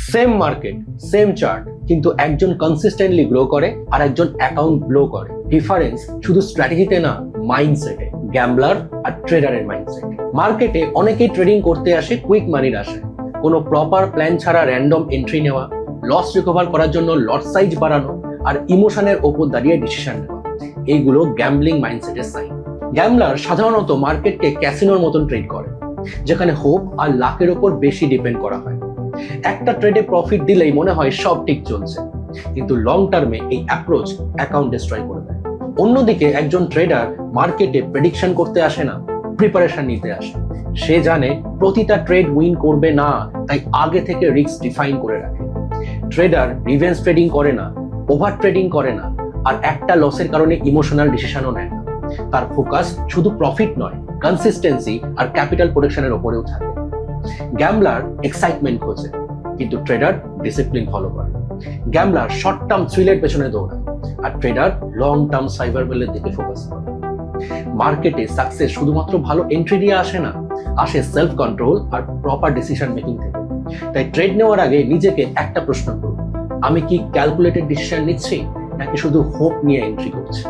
Same market, same chart, কিন্তু একজন consistently grow করে আর একজন অ্যাকাউন্ট ব্লো করে। ডিফারেন্স শুধু স্ট্র্যাটেজিতে না, মাইন্ডসেটে। গ্যাম্বলার আর ট্রেডারের মাইন্ডসেট। মার্কেটে অনেকেই ট্রেডিং করতে আসে কুইক মানির আশায়, কোনো প্রপার প্ল্যান ছাড়া র্যান্ডম এন্ট্রি নেওয়া, লস রিকভার করার জন্য লট সাইজ বাড়ানো আর ইমোশনের ওপর দাঁড়িয়ে ডিসিশন নেওয়া। এইগুলো গ্যাম্বলিং মাইন্ডসেটের সাইন। গ্যাম্বলার সাধারণত মার্কেটকে ক্যাসিনোর মতন ট্রেড করে, যেখানে হোপ আর লাকের ওপর বেশি ডিপেন্ড করা হয়। একটা ট্রেডে প্রফিট দিলেই মনে হয় সব ঠিক চলছে, কিন্তু লং টার্মে এই অ্যাপ্রোচ অ্যাকাউন্ট ডিস্ট্রয় করে দেয়। অন্যদিকে একজন ট্রেডার মার্কেটে প্রেডিকশন করতে আসে না, প্রিপারেশন নিতে আসে। সে জানে প্রতিটা ট্রেড উইন করবে না, তাই আগে থেকে রিস্ক ডিফাইন করে রাখে। ট্রেডার রিভেন্স ট্রেডিং করে না, ওভার ট্রেডিং করে না, আর একটা লসের কারণে ইমোশনাল ডিসিশনও নেয় না। তার ফোকাস শুধু প্রফিট নয়, কনসিস্টেন্সি আর ক্যাপিটাল প্রোটেকশনের ওপরেও থাকে। গ্যাম্বলার এক্সাইটমেন্ট খোঁজে, কিন্তু ট্রেডার ডিসিপ্লিন ফলো করে। গ্যাম্বলার শর্ট টার্ম থ্রিলের পেছনে দৌড়ায়, আর ট্রেডার লং টার্ম সার্ভাইভালের দিকে ফোকাস করে। মার্কেটে সাকসেস শুধুমাত্র ভালো এন্ট্রি দিয়ে আসে না, আসে সেলফ কন্ট্রোল আর প্রপার ডিসিশন মেকিং থেকে। তাই ট্রেড নেওয়ার আগে নিজেকে একটা প্রশ্ন করুন, আমি কি ক্যালকুলেটেড ডিসিশন নিচ্ছি নাকি শুধু হোপ নিয়ে এন্ট্রি করছি?